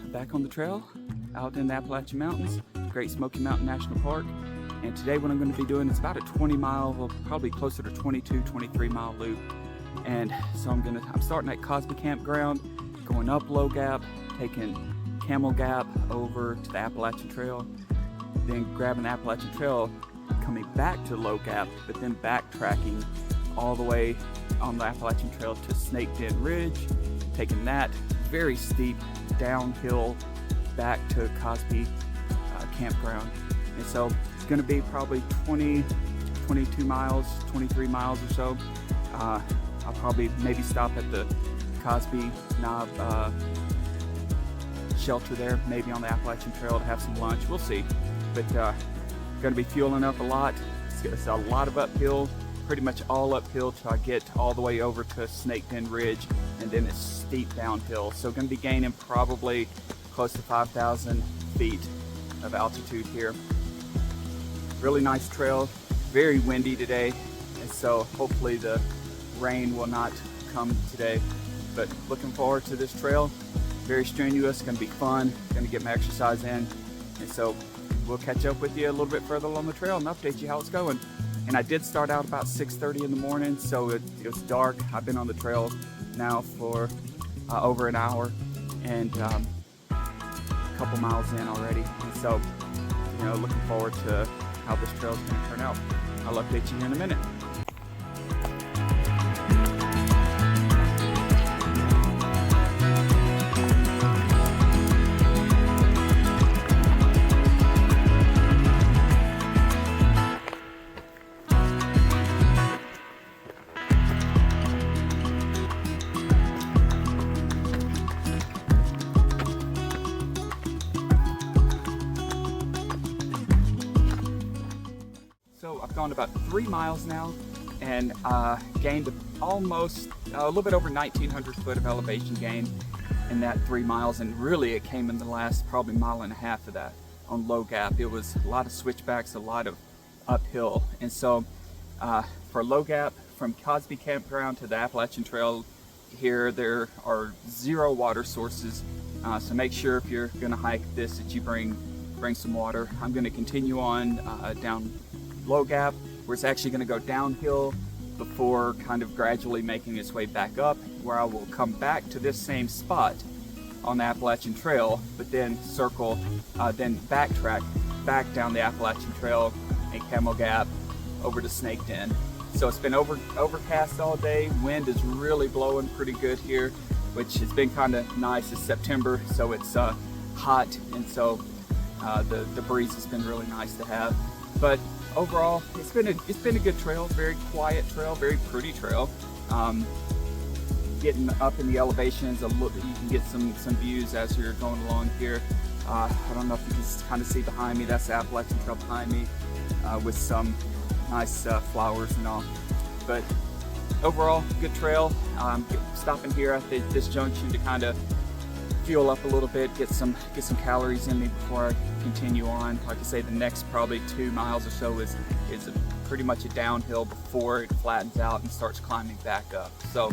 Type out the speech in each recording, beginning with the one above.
back on the trail out in the Appalachian Mountains, Great Smoky Mountain National Park. And today what I'm going to be doing is about a 20 mile, well, probably closer to 22, 23 mile loop. And so I'm starting at Cosby Campground, going up Low Gap, taking Camel Gap over to the Appalachian Trail, then grabbing the Appalachian Trail, coming back to Low Gap, but then backtracking all the way on the Appalachian Trail to Snake Den Ridge, taking that very steep downhill back to Cosby Campground. And so it's going to be probably 20, 22 miles, 23 miles or so. I'll probably maybe stop at the Cosby Knob shelter there, maybe on the Appalachian Trail to have some lunch. We'll see. But going to be fueling up a lot. It's a lot of uphill, pretty much all uphill till I get all the way over to Snake Den Ridge, and then it's steep downhill. So going to be gaining probably close to 5,000 feet of altitude here. Really nice trail, very windy today, and so hopefully the rain will not come today. But looking forward to this trail. Very strenuous, going to be fun, going to get my exercise in, and so we'll catch up with you a little bit further along the trail and update you how it's going. And I did start out about 6:30 in the morning, so it was dark. I've been on the trail now for over an hour and a couple miles in already. And so, you know, looking forward to how this trail is going to turn out. I'll update you here in a minute. So I've gone about 3 miles now and gained almost a little bit over 1,900 foot of elevation gain in that 3 miles, and really it came in the last probably mile and a half of that on Low Gap. It was a lot of switchbacks, a lot of uphill. And so for Low Gap, from Cosby Campground to the Appalachian Trail here, there are 0 water sources. So make sure if you're going to hike this that you bring some water. I'm going to continue on down Low Gap, where it's actually going to go downhill before kind of gradually making its way back up, where I will come back to this same spot on the Appalachian Trail, but then circle, then backtrack back down the Appalachian Trail and Camel Gap over to Snake Den. So it's been overcast all day. Wind is really blowing pretty good here, which has been kind of nice. It's September, so it's hot, and so the breeze has been really nice to have. But overall, it's been a good trail, very quiet trail, very pretty trail. Getting up in the elevations, you can get some views as you're going along here. I don't know if you can kind of see behind me, that's the Appalachian Trail behind me, with some nice flowers and all. But overall, good trail. Stopping here at this junction to kind of fuel up a little bit, get some calories in me before I continue on. Like I say, the next probably 2 miles or so is pretty much a downhill before it flattens out and starts climbing back up. So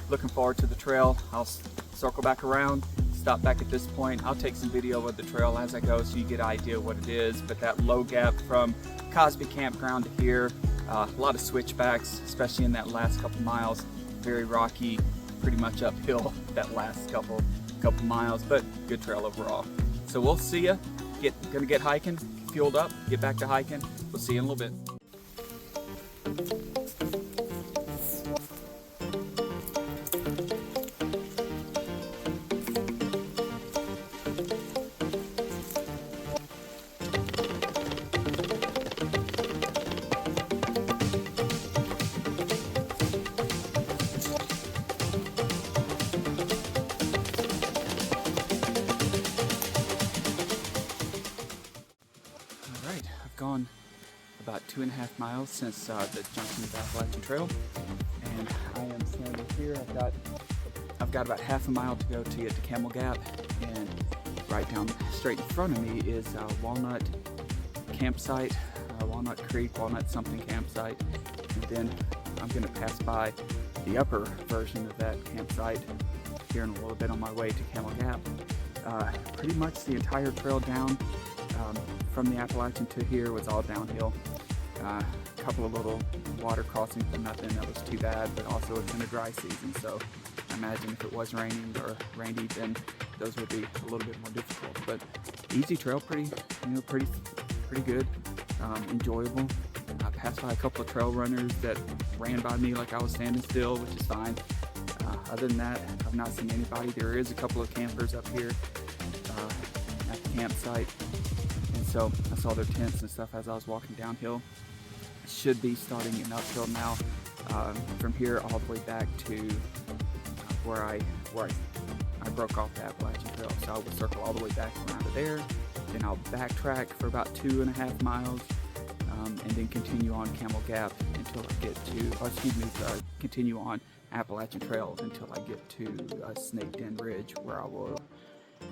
looking forward to the trail. I'll circle back around, stop back at this point. I'll take some video of the trail as I go so you get an idea of what it is. But that Low Gap from Cosby Campground to here, a lot of switchbacks, especially in that last couple miles. Very rocky, pretty much uphill that last couple miles, but good trail overall. So we'll see ya. Gonna get hiking, fueled up, get back to hiking. We'll see you in a little bit. Gone about 2.5 miles since the junction of the Appalachian Trail, and I am standing here. I've got about half a mile to go to get to Camel Gap, and right down straight in front of me is Walnut campsite, Walnut Creek, Walnut something campsite, and then I'm going to pass by the upper version of that campsite here in a little bit on my way to Camel Gap. Pretty much the entire trail down from the Appalachian to here was all downhill. A couple of little water crossings, but nothing that was too bad, but also it's in a dry season, so I imagine if it was raining or rainy, then those would be a little bit more difficult. But easy trail, pretty good, enjoyable. I passed by a couple of trail runners that ran by me like I was standing still, which is fine. Other than that, I've not seen anybody. There is a couple of campers up here at the campsite, and so I saw their tents and stuff as I was walking downhill. Should be starting an uphill now from here all the way back to where I broke off the Appalachian Trail. So I will circle all the way back around to there, then I'll backtrack for about 2.5 miles, and then continue on Camel Gap until I get to, continue on Appalachian Trail until I get to Snake Den Ridge, where I will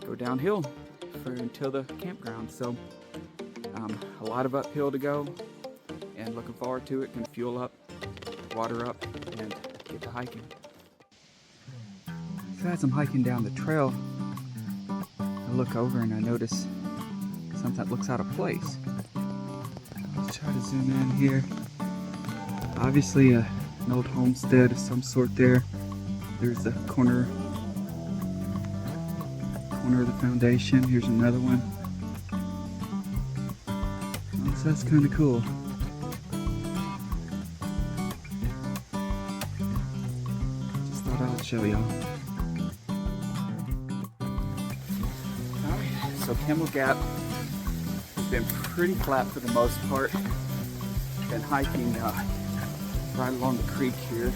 go downhill until the campground. So a lot of uphill to go, and looking forward to it. Can fuel up, water up, and get to hiking. So as I'm hiking down the trail, I look over and I notice something that looks out of place. Let's try to zoom in here. Obviously an old homestead of some sort there. There's the corner of the foundation. Here's another one. So that's kind of cool. Just thought I would show y'all. Alright, so Camel Gap has been pretty flat for the most part. Been hiking right along the creek here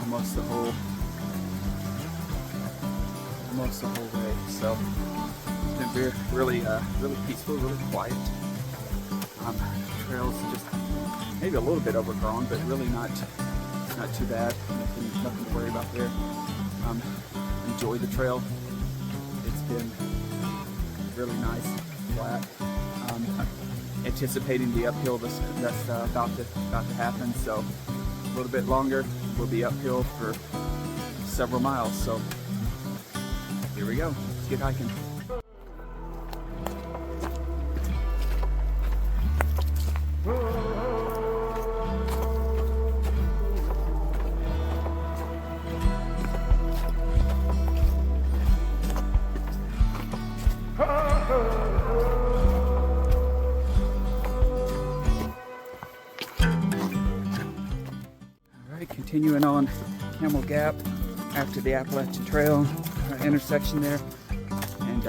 almost the whole way. So it's been really peaceful, really quiet. Trails just maybe a little bit overgrown, but really not too bad. Nothing to worry about there. Enjoy the trail. It's been really nice, flat. Anticipating the uphill that's about to happen, so a little bit longer. We'll be uphill for several miles. So here we go. Let's get hiking. Continuing on Camel Gap after the Appalachian Trail intersection there, and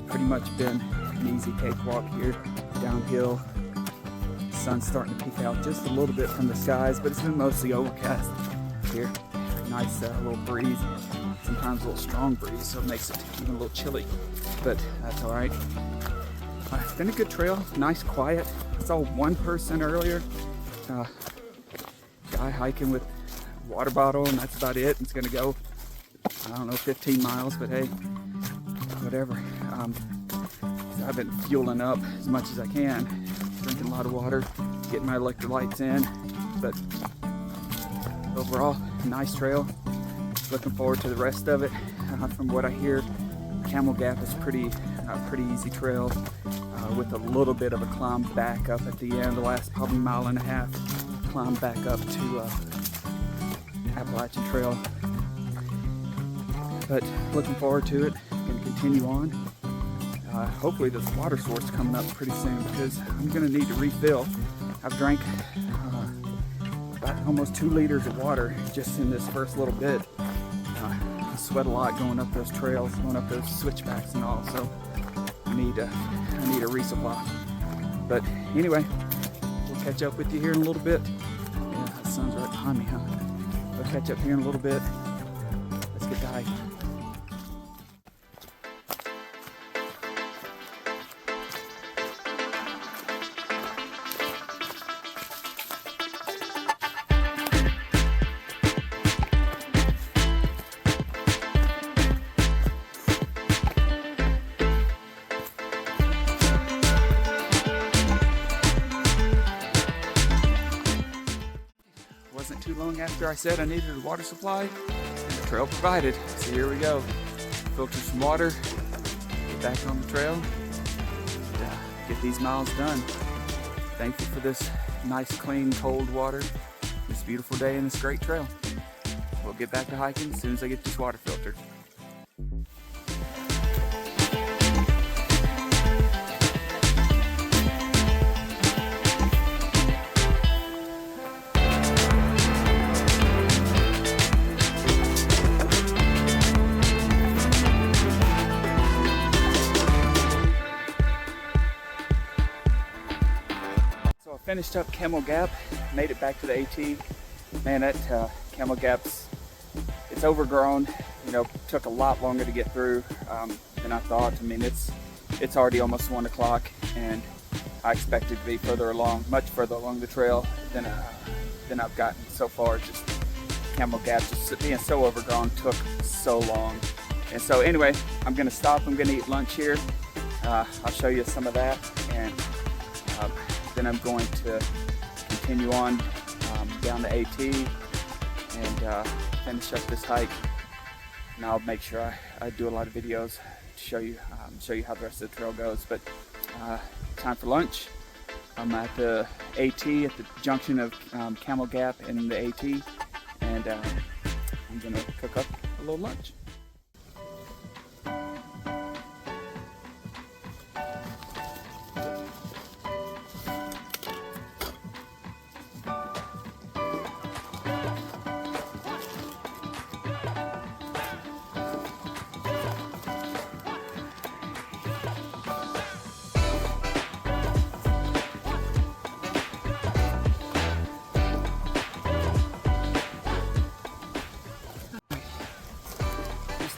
pretty much been an easy cakewalk here downhill. Sun's starting to peek out just a little bit from the skies, but it's been mostly overcast here. Nice little breeze, sometimes a little strong breeze, so it makes it even a little chilly, but that's all right. It's been a good trail, nice, quiet. I saw one person earlier. Guy hiking with a water bottle, and that's about it. It's gonna go, I don't know, 15 miles, but hey, whatever. So I've been fueling up as much as I can, drinking a lot of water, getting my electrolytes in, but overall, nice trail. Looking forward to the rest of it. From what I hear, Camel Gap is pretty easy trail with a little bit of a climb back up at the end, the last probably 1.5 miles. Climb back up to Appalachian Trail, but looking forward to it. Going to continue on. Hopefully this water source coming up pretty soon, because I'm going to need to refill. I've drank about almost 2 liters of water just in this first little bit. I sweat a lot going up those trails, going up those switchbacks and all, so I need a resupply. But anyway, we'll catch up with you here in a little bit. Yeah, the sun's right behind me, huh? We'll catch up here in a little bit. Let's get to hiking. Wasn't too long after I said I needed a water supply, trail provided. So here we go. Filter some water, get back on the trail, and, get these miles done. Thankful for this nice, clean, cold water. This beautiful day and this great trail. We'll get back to hiking as soon as I get this water filtered. Finished up Camel Gap, made it back to the AT. Man, that Camel Gap's, it's overgrown. You know, took a lot longer to get through than I thought. I mean, it's already almost 1 o'clock, and I expected to be further along, much further along the trail than I've gotten so far. Just Camel Gap, just being so overgrown, took so long. And so anyway, I'm gonna stop. I'm gonna eat lunch here. I'll show you some of that, and then I'm going to continue on down the AT and finish up this hike. And I'll make sure I do a lot of videos to show you how the rest of the trail goes. But time for lunch. I'm at the AT at the junction of Camel Gap and the AT, and I'm gonna cook up a little lunch.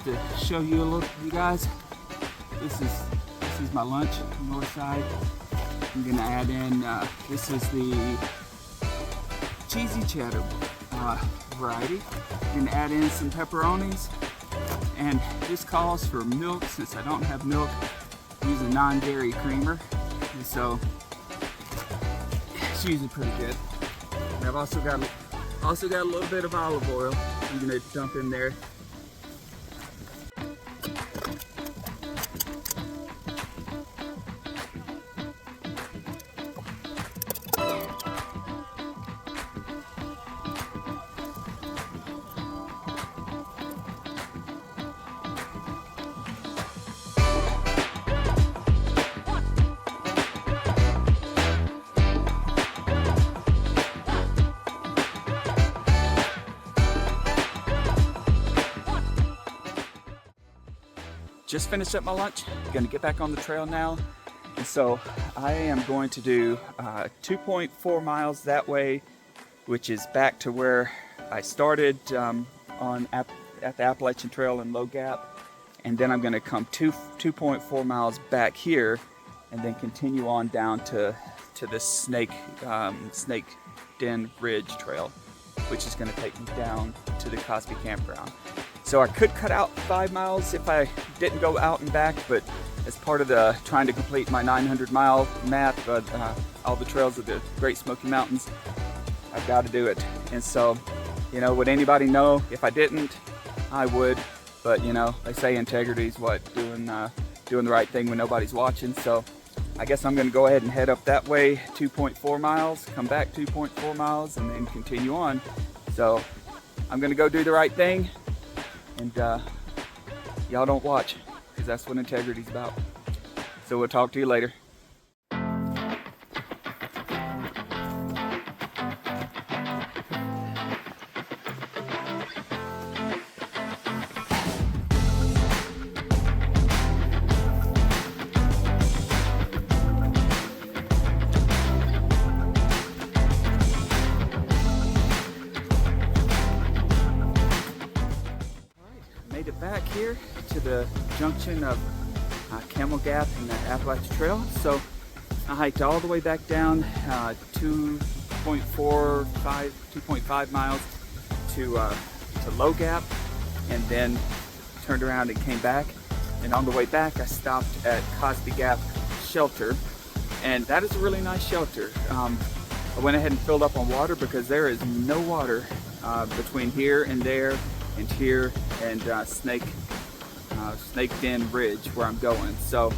To show you a little, you guys, this is my lunch, north side. I'm gonna add in, this is the cheesy cheddar variety. I'm gonna add in some pepperonis, and this calls for milk. Since I don't have milk, I use a non-dairy creamer, and so it's usually pretty good. And I've also got a little bit of olive oil I'm gonna dump in there. Just finished up my lunch, gonna get back on the trail now. And so I am going to do 2.4 miles that way, which is back to where I started at the Appalachian Trail in Low Gap. And then I'm gonna come 2.4 miles back here and then continue on down to the Snake Den Ridge Trail, which is gonna take me down to the Cosby Campground. So I could cut out 5 miles if I didn't go out and back, but as part of the trying to complete my 900-mile map, all the trails of the Great Smoky Mountains, I've got to do it. And so, you know, would anybody know if I didn't? I would, but you know, they say integrity is what, doing the right thing when nobody's watching. So I guess I'm going to go ahead and head up that way, 2.4 miles, come back 2.4 miles, and then continue on. So I'm going to go do the right thing. And y'all don't watch, because that's what integrity's about. So we'll talk to you later. Made it back here to the junction of Camel Gap and the Appalachian Trail. So I hiked all the way back down 2.5 miles to Low Gap, and then turned around and came back. And on the way back, I stopped at Cosby Gap Shelter, and that is a really nice shelter. I went ahead and filled up on water because there is no water between here and there. and here, and Snake Den Ridge where I'm going. So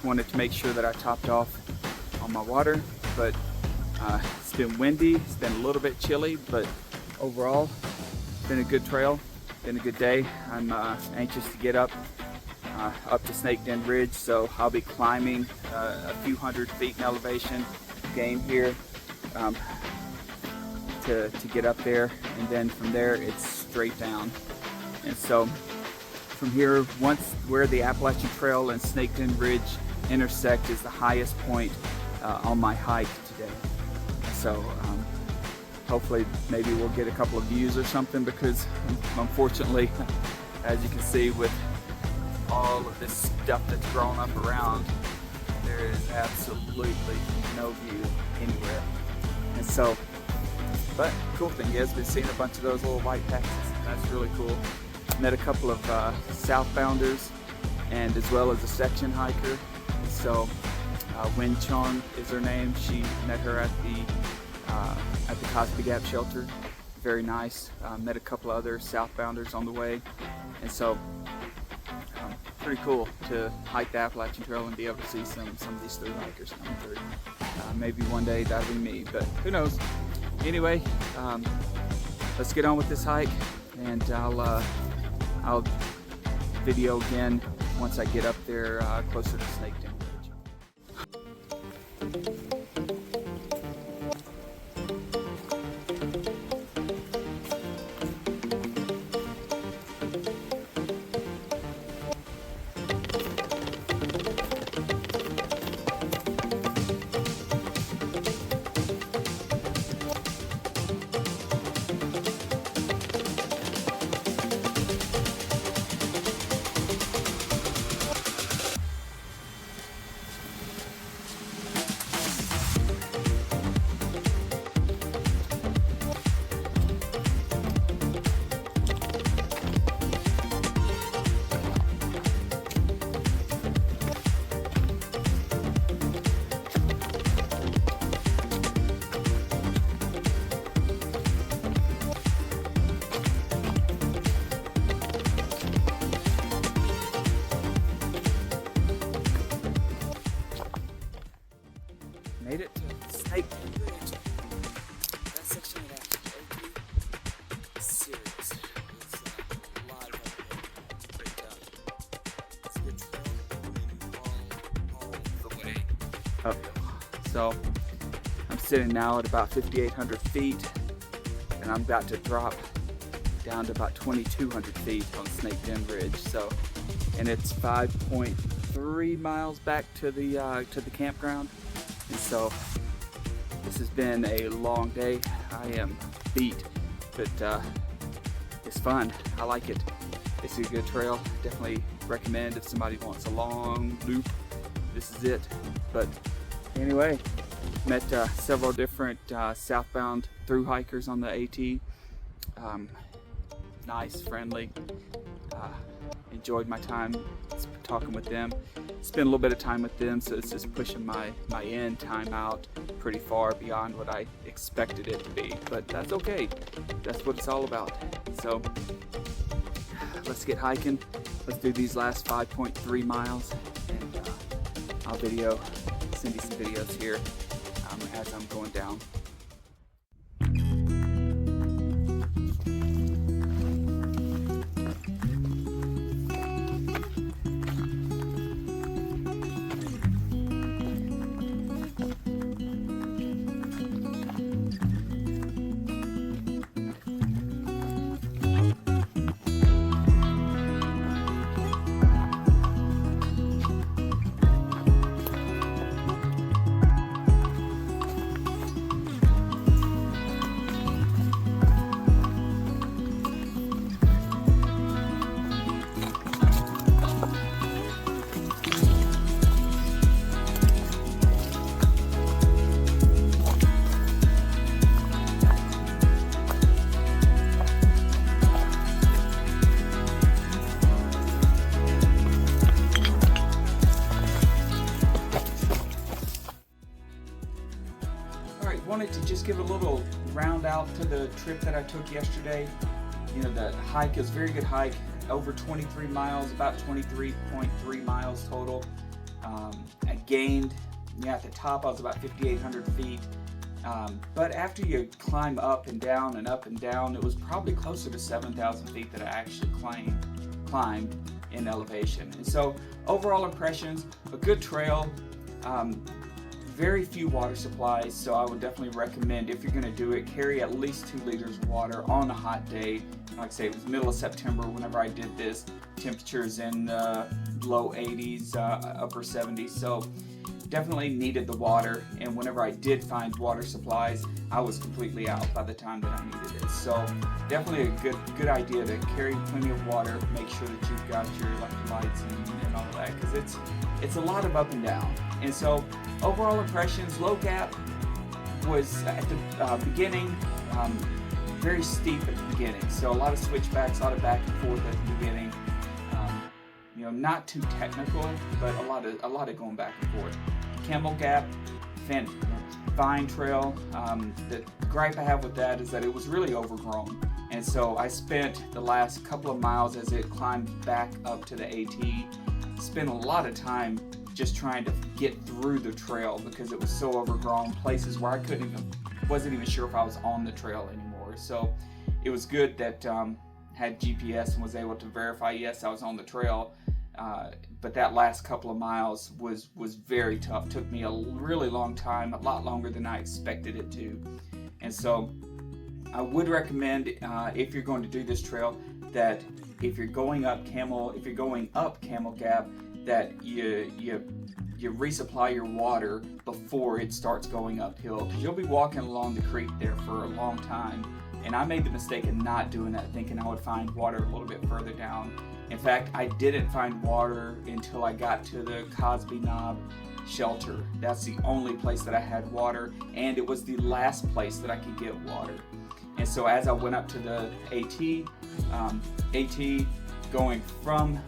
wanted to make sure that I topped off on my water, but it's been windy, it's been a little bit chilly, but overall it's been a good trail, been a good day. I'm anxious to get up to Snake Den Ridge, so I'll be climbing a few hundred feet in elevation gain here to get up there, and then from there it's straight down. And so from here, once where the Appalachian Trail and Snake Den Ridge intersect is the highest point on my hike today. So hopefully maybe we'll get a couple of views or something, because unfortunately, as you can see with all of this stuff that's grown up around, there is absolutely no view anywhere. And so, but cool thing is, been seeing a bunch of those little white patches. That's really cool. Met a couple of southbounders, and as well as a section hiker. So Win Chong is her name. She met her at the Cosby Gap shelter. Very nice. Met a couple of other southbounders on the way, and so pretty cool to hike the Appalachian Trail and be able to see some of these through hikers coming through. Maybe one day that'll be me, but who knows. Anyway, let's get on with this hike, and I'll video again once I get up there closer to Snake Den Ridge. Made it to Snake Den Ridge. That section of that is serious. It's a lot of it. It's a good trail all the way uphill. So I'm sitting now at about 5,800 feet, and I'm about to drop down to about 2,200 feet on Snake Den Ridge. So, and it's 5.3 miles back to the campground. And so this has been a long day. I am beat, but it's fun. I like it. It's a good trail. Definitely recommend if somebody wants a long loop. This is it. But anyway, met several different southbound through hikers on the AT. Nice, friendly. Enjoyed my time talking with them. Spent a little bit of time with them, so it's just pushing my end time out pretty far beyond what I expected it to be, but that's okay. That's what it's all about. So let's get hiking. Let's do these last 5.3 miles, and I'll send you some videos here as I'm going down. Wanted to just give a little round out to the trip that I took yesterday. you know, the hike is a very good hike, over 23 miles, about 23.3 miles total. I gained, at the top I was about 5,800 feet. But after you climb up and down, it was probably closer to 7,000 feet that I actually climbed in elevation. And so overall impressions, a good trail, very few water supplies, so I would definitely recommend, if you're going to do it, carry at least 2 liters of water on a hot day. Like I say, it was middle of September whenever I did this. Temperatures in low 80s, upper 70s, so definitely needed the water. And whenever I did find water supplies, I was completely out by the time that I needed it. So definitely a good idea to carry plenty of water. Make sure that you've got your electrolytes and all of that, because it's a lot of up and down. And so overall impressions, Low Gap was at the beginning very steep at the beginning, so a lot of switchbacks, a lot of back and forth at the beginning. You know, not too technical, but a lot of going back and forth. Camel Gap, fine trail. The gripe I have with that is that it was really overgrown, and so I spent the last couple of miles as it climbed back up to the AT, spent a lot of time just trying to get through the trail because it was so overgrown, places where I wasn't even sure if I was on the trail anymore. So it was good that had GPS and was able to verify, yes, I was on the trail. But that last couple of miles was very tough. Took me a really long time, a lot longer than I expected it to. And so I would recommend, if you're going to do this trail, that if you're going up Camel Gap, that you resupply your water before it starts going uphill, because you'll be walking along the creek there for a long time. And I made the mistake of not doing that, thinking I would find water a little bit further down. In fact, I didn't find water until I got to the Cosby shelter. That's the only place that I had water, and it was the last place that I could get water. And so as I went up to the AT, going from,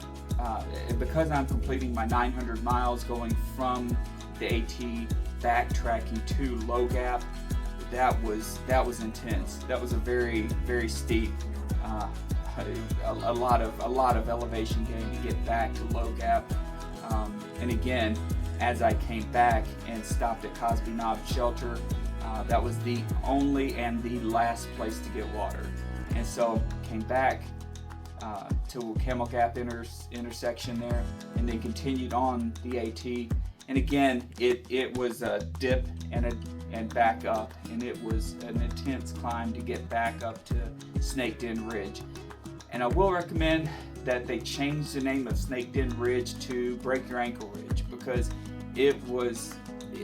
because I'm completing my 900 miles, going from the AT, backtracking to Low Gap, that was intense. That was a very, very steep, a lot of elevation gain to get back to Low Gap. And again, as I came back and stopped at Cosby Shelter, that was the only and the last place to get water. And so came back to Camel Gap intersection there, and then continued on the AT. And again, it was a dip and back up, and it was an intense climb to get back up to Snake Den Ridge. And I will recommend that they change the name of Snake Den Ridge to Break Your Ankle Ridge, because it was,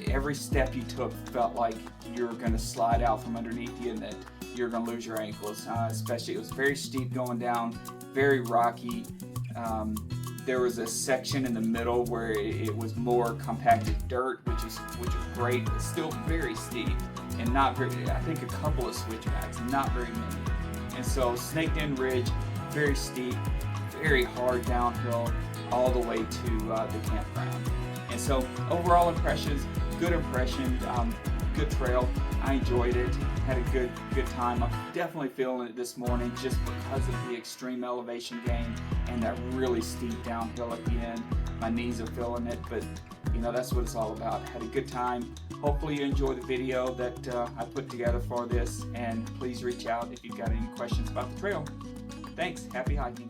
every step you took felt like you're going to slide out from underneath you and that you're going to lose your ankles. Especially, it was very steep going down, very rocky. There was a section in the middle where it was more compacted dirt, which is great, but still very steep, and not very, I think a couple of switchbacks, not very many. And so Snake Den Ridge, very steep, very hard downhill, all the way to the campground. And so overall impressions, good impression, good trail. I enjoyed it, had a good time. I'm definitely feeling it this morning just because of the extreme elevation gain and that really steep downhill at the end. My knees are feeling it, but you know, that's what it's all about. Had a good time. Hopefully you enjoy the video that I put together for this, and please reach out if you've got any questions about the trail. Thanks, happy hiking.